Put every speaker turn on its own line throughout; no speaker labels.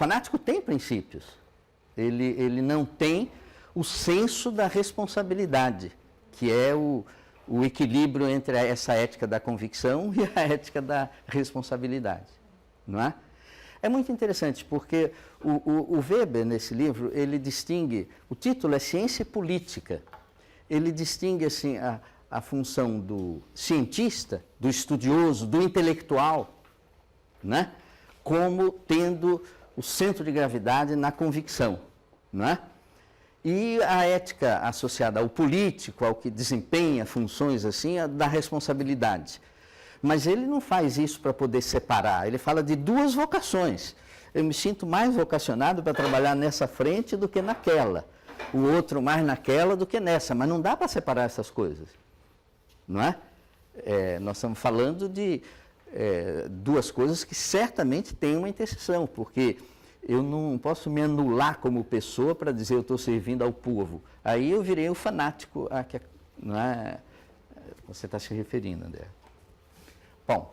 fanático tem princípios, ele não tem o senso da responsabilidade, que é o equilíbrio entre essa ética da convicção e a ética da responsabilidade, não é? É muito interessante, porque o Weber, nesse livro, ele distingue, o título é Ciência e Política, ele distingue assim, a função do cientista, do estudioso, do intelectual, né, como tendo o centro de gravidade na convicção, não é? E a ética associada ao político, ao que desempenha funções assim, é da responsabilidade. Mas ele não faz isso para poder separar, ele fala de duas vocações. Eu me sinto mais vocacionado para trabalhar nessa frente do que naquela. O outro mais naquela do que nessa, mas não dá para separar essas coisas, não é? Nós estamos falando de duas coisas que certamente têm uma interseção, porque eu não posso me anular como pessoa para dizer eu estou servindo ao povo. Aí eu virei o fanático a que não é, você está se referindo, André. Bom,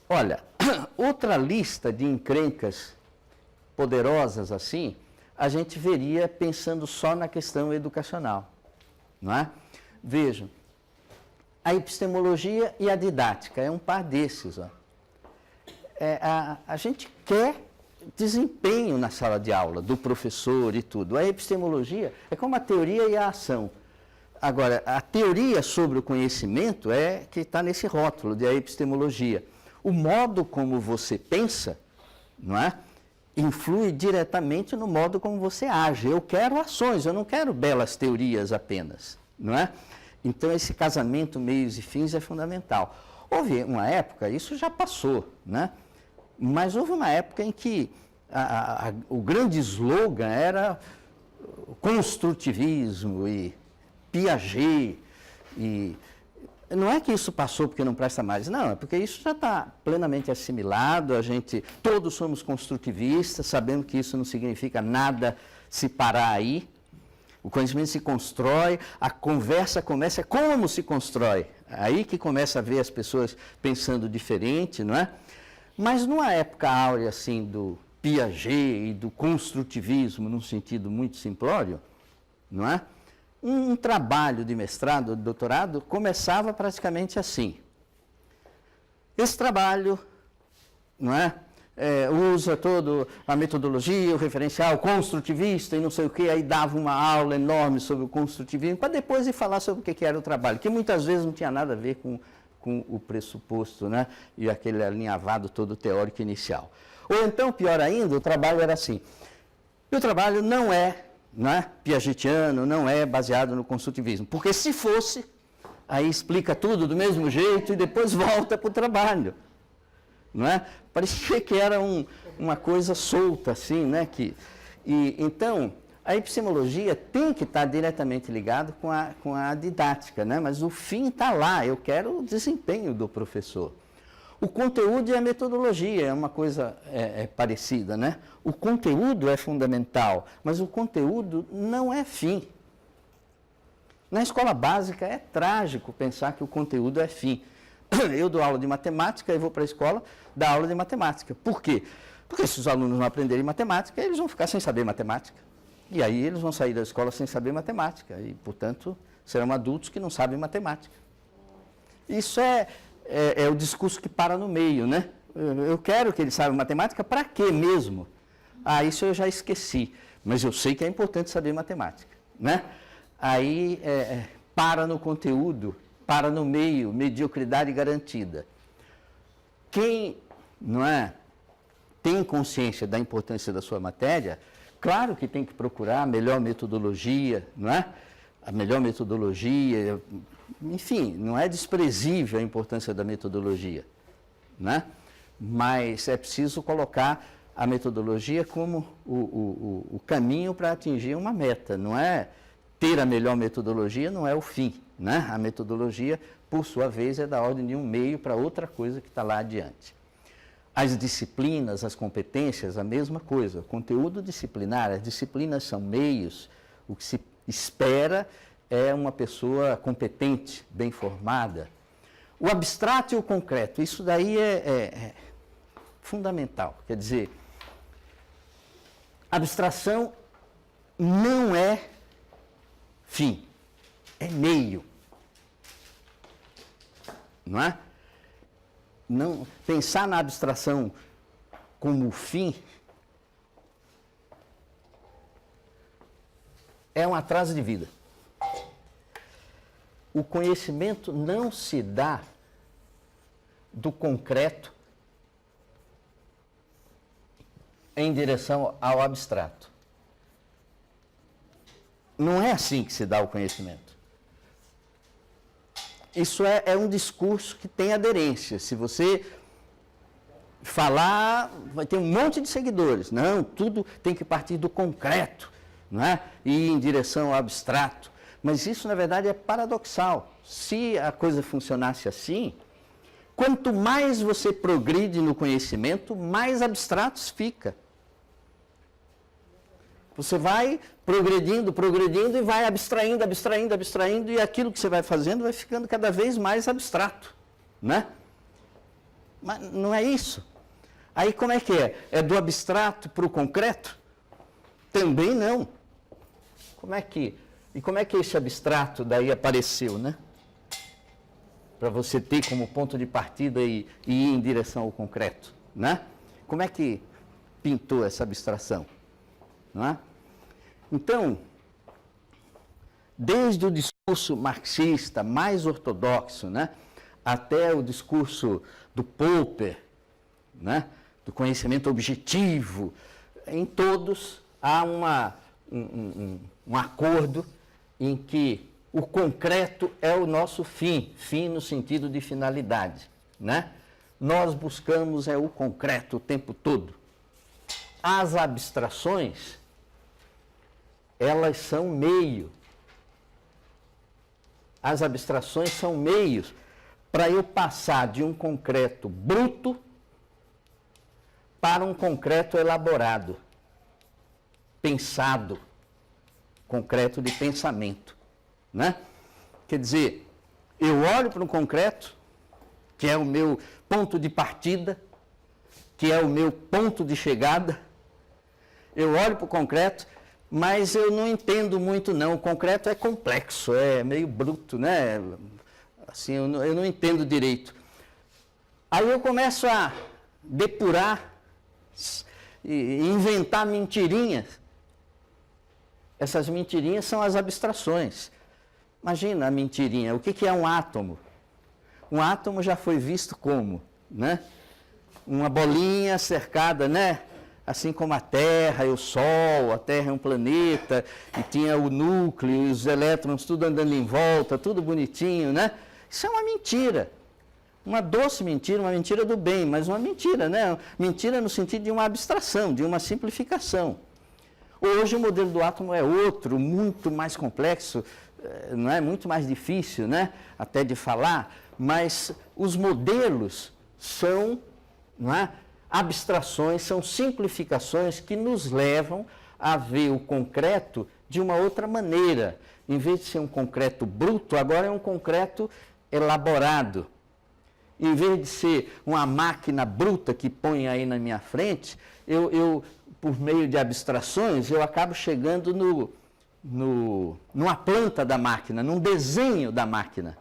olha, outra lista de encrencas poderosas assim, a gente veria pensando só na questão educacional, não é? Vejam, a epistemologia e a didática, é um par desses, ó. A gente quer desempenho na sala de aula, do professor e tudo. A epistemologia é como a teoria e a ação. Agora, a teoria sobre o conhecimento é que está nesse rótulo de a epistemologia. O modo como você pensa, não é? Influi diretamente no modo como você age. Eu quero ações, eu não quero belas teorias apenas, não é? Então, esse casamento, meios e fins é fundamental. Houve uma época, isso já passou, né? Mas houve uma época em que o grande slogan era construtivismo e Piaget, e não é que isso passou porque não presta mais, não, é porque isso já está plenamente assimilado, todos somos construtivistas, sabemos que isso não significa nada se parar aí, o conhecimento se constrói, a conversa começa, como se constrói? Aí que começa a ver as pessoas pensando diferente, não é? Mas numa época áurea assim do Piaget e do construtivismo, num sentido muito simplório, não é? Um trabalho de mestrado, de doutorado, começava praticamente assim. Esse trabalho, não é? Usa toda a metodologia, o referencial construtivista e não sei o quê, aí dava uma aula enorme sobre o construtivismo, para depois ir falar sobre o que era o trabalho, que muitas vezes não tinha nada a ver com o pressuposto, né? E aquele alinhavado todo teórico inicial. Ou então, pior ainda, o trabalho era assim. E o trabalho não é piagetiano, não é baseado no construtivismo, porque se fosse, aí explica tudo do mesmo jeito e depois volta para o trabalho. Não é? Parecia que era uma coisa solta, assim, né? Então, a epistemologia tem que estar diretamente ligada com a didática, né? Mas o fim está lá, eu quero o desempenho do professor. O conteúdo e a metodologia é uma coisa parecida, né? O conteúdo é fundamental, mas o conteúdo não é fim. Na escola básica é trágico pensar que o conteúdo é fim. Eu dou aula de matemática e vou para a escola dar aula de matemática. Por quê? Porque se os alunos não aprenderem matemática, eles vão ficar sem saber matemática. E aí eles vão sair da escola sem saber matemática. E, portanto, serão adultos que não sabem matemática. Isso é o discurso que para no meio, né? Eu quero que eles saibam matemática, para quê mesmo? Isso eu já esqueci. Mas eu sei que é importante saber matemática, né? Aí para no conteúdo, para no meio, mediocridade garantida. Quem tem consciência da importância da sua matéria, claro que tem que procurar a melhor metodologia, não é? A melhor metodologia, enfim, não é desprezível a importância da metodologia, né? Mas é preciso colocar a metodologia como o caminho para atingir uma meta, não é ter a melhor metodologia, não é o fim, né? A metodologia, por sua vez, é da ordem de um meio para outra coisa que está lá adiante. As disciplinas, as competências, a mesma coisa. O conteúdo disciplinar, as disciplinas são meios, o que se espera é uma pessoa competente, bem formada. O abstrato e o concreto, isso daí é fundamental. Quer dizer, Abstração não é fim, é meio. Não é? Não, pensar na abstração como fim é um atraso de vida. O conhecimento não se dá do concreto em direção ao abstrato. Não é assim que se dá o conhecimento. Isso é um discurso que tem aderência. Se você falar, vai ter um monte de seguidores. Não, tudo tem que partir do concreto, não é? E ir em direção ao abstrato. Mas isso, na verdade, é paradoxal. Se a coisa funcionasse assim, quanto mais você progride no conhecimento, mais abstratos fica. Você vai progredindo e vai abstraindo, e aquilo que você vai fazendo vai ficando cada vez mais abstrato, né? Mas não é isso. Aí como é que é? É do abstrato para o concreto? Também não. Como é que esse abstrato daí apareceu, né? Para você ter como ponto de partida e ir em direção ao concreto, né? Como é que pintou essa abstração? Não é? Então, desde o discurso marxista mais ortodoxo, né, até o discurso do Popper, né, do conhecimento objetivo, em todos há um acordo em que o concreto é o nosso fim no sentido de finalidade, né? Nós buscamos o concreto o tempo todo. As abstrações, elas são meio. As abstrações são meios para eu passar de um concreto bruto para um concreto elaborado, pensado, concreto de pensamento, né? Quer dizer, eu olho para um concreto, que é o meu ponto de partida, que é o meu ponto de chegada, eu olho para o concreto, mas eu não entendo muito não, o concreto é complexo, é meio bruto, né? Assim, eu não entendo direito. Aí eu começo a depurar e inventar mentirinhas. Essas mentirinhas são as abstrações. Imagina a mentirinha, o que é um átomo? Um átomo já foi visto como, né? Uma bolinha cercada, né? Assim como a Terra e o Sol, a Terra é um planeta, e tinha o núcleo, e os elétrons tudo andando em volta, tudo bonitinho, né? Isso é uma mentira. Uma doce mentira, uma mentira do bem, mas uma mentira, né? Mentira no sentido de uma abstração, de uma simplificação. Hoje o modelo do átomo é outro, muito mais complexo, não é? Muito mais difícil, né? Até de falar, mas os modelos são, não é? Abstrações, são simplificações que nos levam a ver o concreto de uma outra maneira. Em vez de ser um concreto bruto, agora é um concreto elaborado. Em vez de ser uma máquina bruta que põe aí na minha frente, eu por meio de abstrações, eu acabo chegando numa planta da máquina, num desenho da máquina.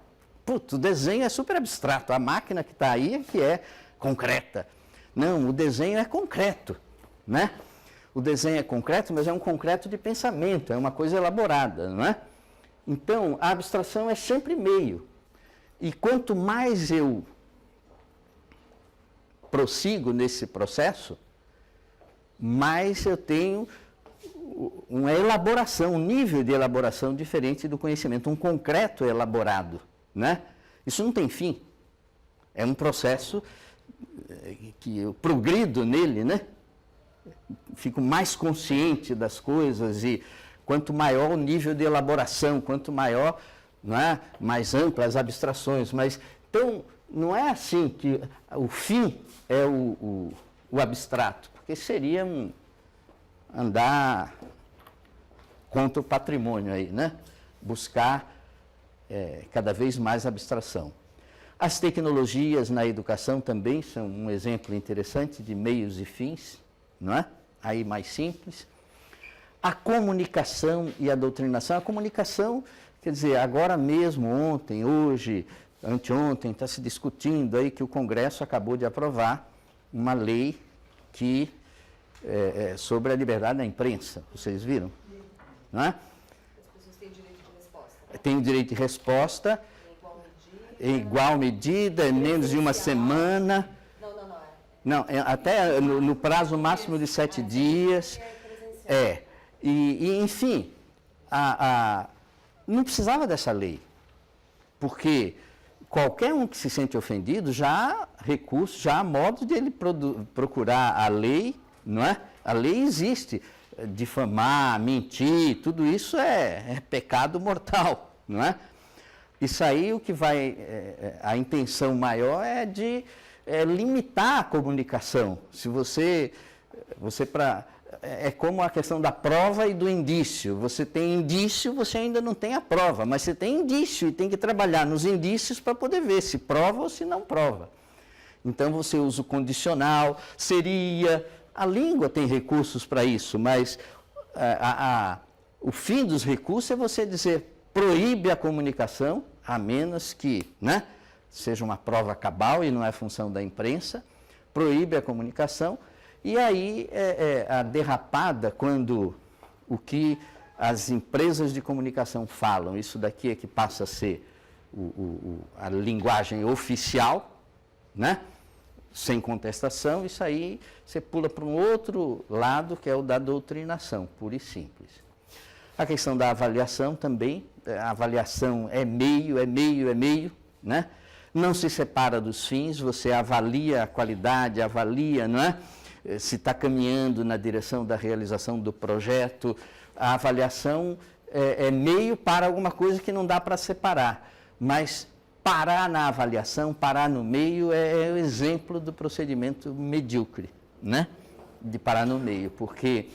Putz, o desenho é super abstrato, a máquina que está aí é que é concreta. Não, o desenho é concreto, né? O desenho é concreto, mas é um concreto de pensamento, é uma coisa elaborada, não é? Então, a abstração é sempre meio. E quanto mais eu prossigo nesse processo, mais eu tenho uma elaboração, um nível de elaboração diferente do conhecimento, um concreto elaborado, né? Isso não tem fim. É um processo que eu progrido nele, né? Fico mais consciente das coisas e quanto maior o nível de elaboração, quanto maior, não é? Mais amplas as abstrações. Mas, então, não é assim que o fim é o abstrato, porque seria andar contra o patrimônio aí, né? Buscar cada vez mais abstração. As tecnologias na educação também são um exemplo interessante de meios e fins, não é? Aí mais simples. A comunicação e a doutrinação. A comunicação, quer dizer, agora mesmo, ontem, hoje, anteontem, está se discutindo aí que o Congresso acabou de aprovar uma lei que sobre a liberdade da imprensa. Vocês viram? Não é?
As pessoas têm direito de resposta.
Tem o direito de resposta, em igual medida, em menos de uma semana. Não, até no prazo máximo de 7 dias. Enfim, não precisava dessa lei, porque qualquer um que se sente ofendido, já há recursos, já há modo de ele procurar a lei, não é? A lei existe, difamar, mentir, tudo isso é pecado mortal, não é? Isso aí, o que vai, a intenção maior é de limitar a comunicação. Se você é como a questão da prova e do indício. Você tem indício, você ainda não tem a prova, mas você tem indício e tem que trabalhar nos indícios para poder ver se prova ou se não prova. Então você usa o condicional, seria. A língua tem recursos para isso, mas o fim dos recursos é você dizer proíbe a comunicação, a menos que, né, seja uma prova cabal e não é função da imprensa, proíbe a comunicação. E aí a derrapada, quando o que as empresas de comunicação falam, isso daqui é que passa a ser a linguagem oficial, né? Sem contestação, isso aí você pula para um outro lado, que é o da doutrinação, pura e simples. A questão da avaliação também, a avaliação é meio, né? Não se separa dos fins, você avalia a qualidade, avalia, não é? Se está caminhando na direção da realização do projeto. A avaliação é meio para alguma coisa que não dá para separar, mas parar na avaliação, parar no meio é o exemplo do procedimento medíocre, né? De parar no meio, porque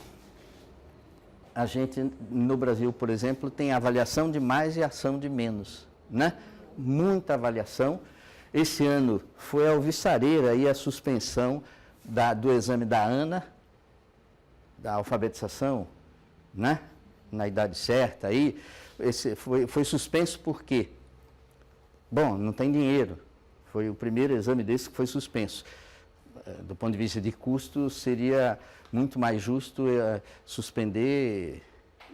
a gente, no Brasil, por exemplo, tem avaliação de mais e ação de menos, né? Muita avaliação. Esse ano foi alvissareira aí a suspensão do exame da ANA, da alfabetização, né? Na idade certa aí. Foi suspenso por quê? Bom, não tem dinheiro. Foi o primeiro exame desse que foi suspenso. Do ponto de vista de custo, seria muito mais justo suspender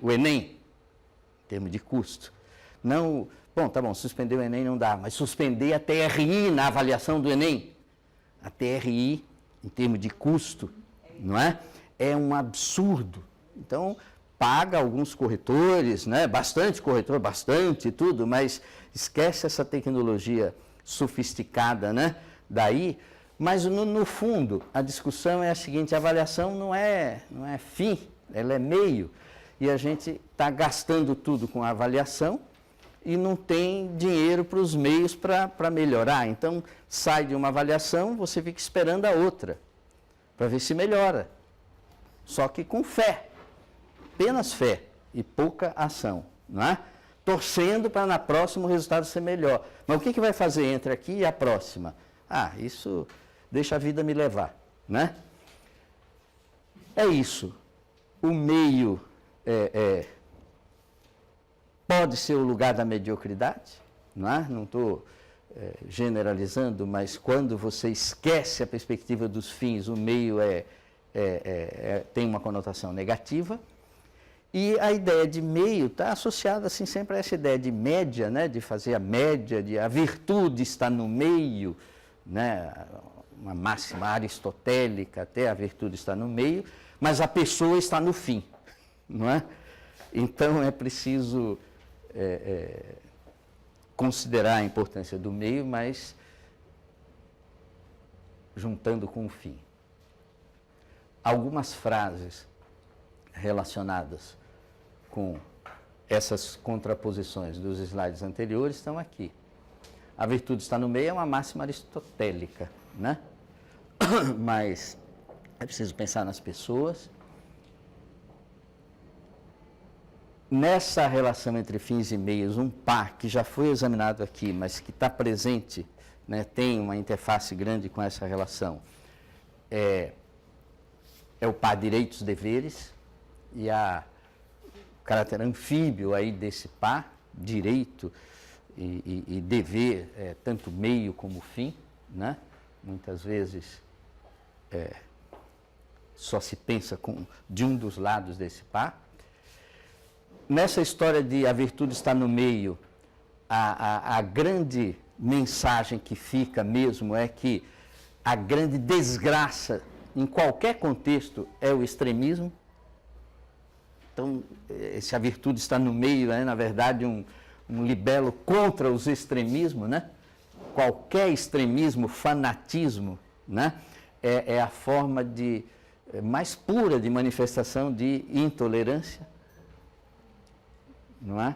o Enem, em termos de custo. Não, bom, tá bom, suspender o Enem não dá, mas suspender a TRI na avaliação do Enem. A TRI, em termos de custo, não é? É um absurdo. Então, paga alguns corretores, né? Bastante corretor, bastante e tudo, mas esquece essa tecnologia sofisticada, né? Daí, mas no fundo, a discussão é a seguinte: a avaliação não é fim, ela é meio, e a gente está gastando tudo com a avaliação e não tem dinheiro para os meios para melhorar. Então, sai de uma avaliação, você fica esperando a outra, para ver se melhora, só que com fé. Apenas fé e pouca ação, não é? Torcendo para na próxima o resultado ser melhor. Mas o que vai fazer entre aqui e a próxima? Isso deixa a vida me levar, né? É isso. O meio pode ser o lugar da mediocridade, não é? Não estou generalizando, mas quando você esquece a perspectiva dos fins, o meio tem uma conotação negativa. E a ideia de meio está associada assim, sempre a essa ideia de média, né? De fazer a média, a virtude está no meio, né? Uma máxima aristotélica, até a virtude está no meio, mas a pessoa está no fim, não é? Então é preciso considerar a importância do meio, mas juntando com o fim. Algumas frases relacionadas com essas contraposições dos slides anteriores estão aqui. A virtude está no meio é uma máxima aristotélica, né? Mas é preciso pensar nas pessoas. Nessa relação entre fins e meios, um par que já foi examinado aqui, mas que está presente, né, tem uma interface grande com essa relação, é o par direitos-deveres, e a caráter anfíbio aí desse par, direito e dever, tanto meio como fim, né? Muitas vezes só se pensa de um dos lados desse par. Nessa história de a virtude está no meio, a grande mensagem que fica mesmo é que a grande desgraça, em qualquer contexto, é o extremismo. Então, se a virtude está no meio, é, na verdade, um libelo contra os extremismos, né? Qualquer extremismo, fanatismo, né? É a forma mais pura de manifestação de intolerância, não é?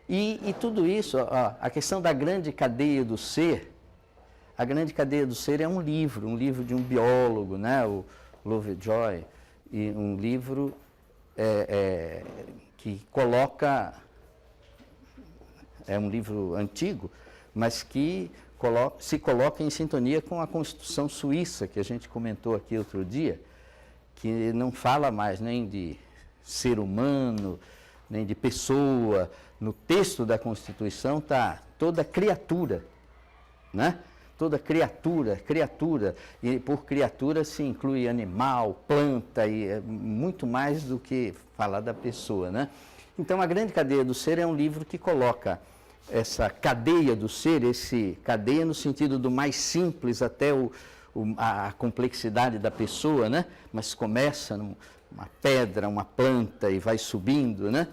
E tudo isso, ó, a questão da grande cadeia do ser, a grande cadeia do ser é um livro de um biólogo, né? O Lovejoy, e um livro que é um livro antigo, mas que se coloca em sintonia com a Constituição Suíça, que a gente comentou aqui outro dia, que não fala mais nem de ser humano, nem de pessoa. No texto da Constituição está toda criatura, né? Toda criatura, e por criatura se inclui animal, planta, e é muito mais do que falar da pessoa, né? Então, a grande cadeia do ser é um livro que coloca essa cadeia do ser, cadeia no sentido do mais simples até a complexidade da pessoa, né? Mas começa numa pedra, uma planta e vai subindo, né?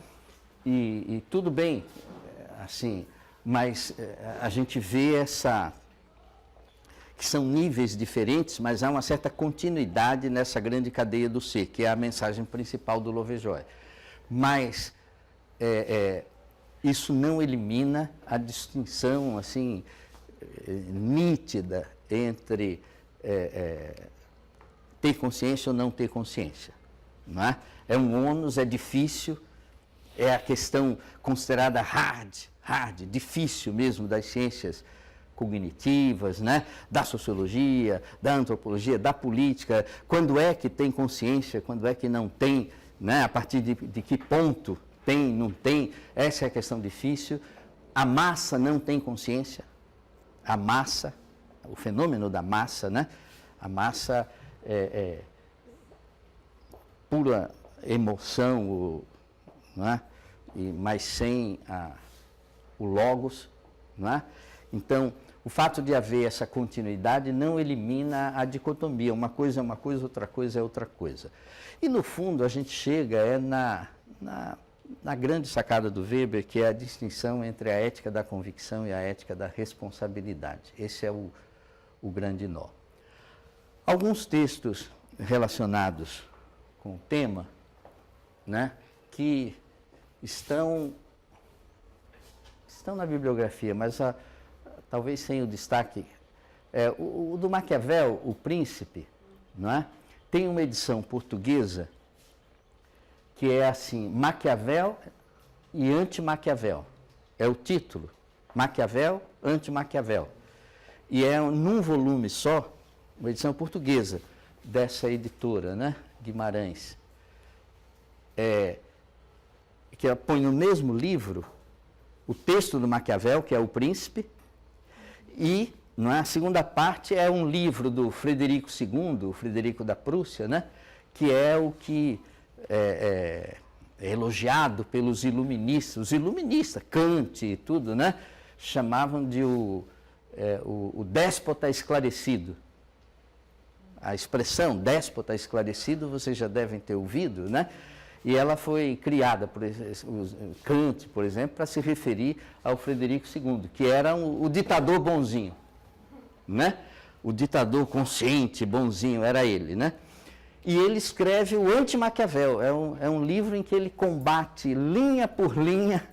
E tudo bem, assim, mas a gente vê que são níveis diferentes, mas há uma certa continuidade nessa grande cadeia do ser, que é a mensagem principal do Lovejoy. Mas isso não elimina a distinção assim nítida entre ter consciência ou não ter consciência, não é? É um ônus, é difícil, é a questão considerada hard, difícil mesmo das ciências cognitivas, né? Da sociologia, da antropologia, da política. Quando é que tem consciência, quando é que não tem, né? A partir de que ponto tem, não tem, essa é a questão difícil. A massa não tem consciência. A massa, o fenômeno da massa, né? A massa é pura emoção, não é? Mas sem o logos, não é? Então, o fato de haver essa continuidade não elimina a dicotomia. Uma coisa é uma coisa, outra coisa é outra coisa. E, no fundo, a gente chega na grande sacada do Weber, que é a distinção entre a ética da convicção e a ética da responsabilidade. Esse é o grande nó. Alguns textos relacionados com o tema, né, que estão na bibliografia, mas talvez sem o destaque. O do Maquiavel, O Príncipe, não é? Tem uma edição portuguesa que é assim, Maquiavel e Anti-Maquiavel. É o título, Maquiavel, Anti-Maquiavel. E é num volume só, uma edição portuguesa dessa editora, né? Guimarães. Que põe no mesmo livro o texto do Maquiavel, que é O Príncipe, e a segunda parte é um livro do Frederico II, o Frederico da Prússia, né? Que é o que é elogiado pelos iluministas. Os iluministas, Kant e tudo, né? Chamavam de o déspota esclarecido. A expressão déspota esclarecido vocês já devem ter ouvido, né? E ela foi criada por Kant, por exemplo, para se referir ao Frederico II, que era o ditador bonzinho, né? O ditador consciente, bonzinho, era ele, né? E ele escreve o Anti-Maquiavel, é um livro em que ele combate linha por linha,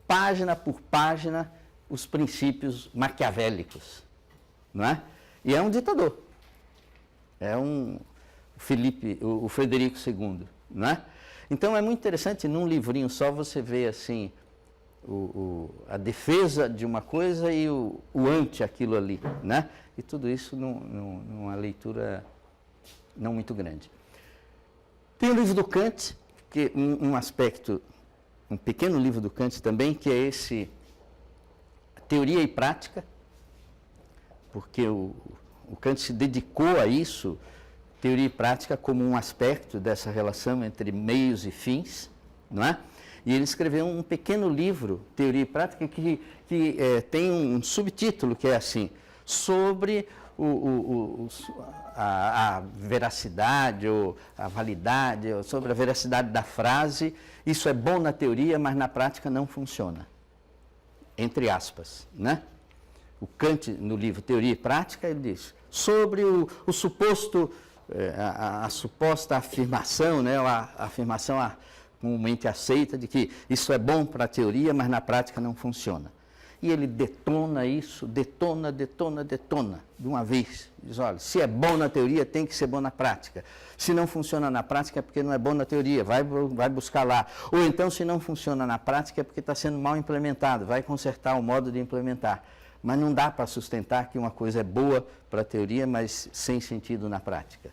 página por página, os princípios maquiavélicos, não é? E é um ditador, é o Frederico II, não é? Então é muito interessante, num livrinho só você vê assim, a defesa de uma coisa e o ante aquilo ali, né? E tudo isso numa leitura não muito grande. Tem o livro do Kant, que um aspecto, um pequeno livro do Kant também, que é esse Teoria e Prática, porque o Kant se dedicou a isso, teoria e prática como um aspecto dessa relação entre meios e fins, não é? E ele escreveu um pequeno livro, Teoria e Prática, que tem um subtítulo que é assim, sobre a veracidade ou a validade, ou sobre a veracidade da frase, isso é bom na teoria, mas na prática não funciona. Entre aspas, né? O Kant, no livro Teoria e Prática, ele diz sobre o suposto, a suposta afirmação, né? A afirmação comumente aceita de que isso é bom para a teoria, mas na prática não funciona. E ele detona isso, detona de uma vez. Diz, olha, se é bom na teoria, tem que ser bom na prática. Se não funciona na prática, é porque não é bom na teoria, vai buscar lá. Ou então, se não funciona na prática, é porque está sendo mal implementado, vai consertar o modo de implementar. Mas não dá para sustentar que uma coisa é boa para a teoria, mas sem sentido na prática.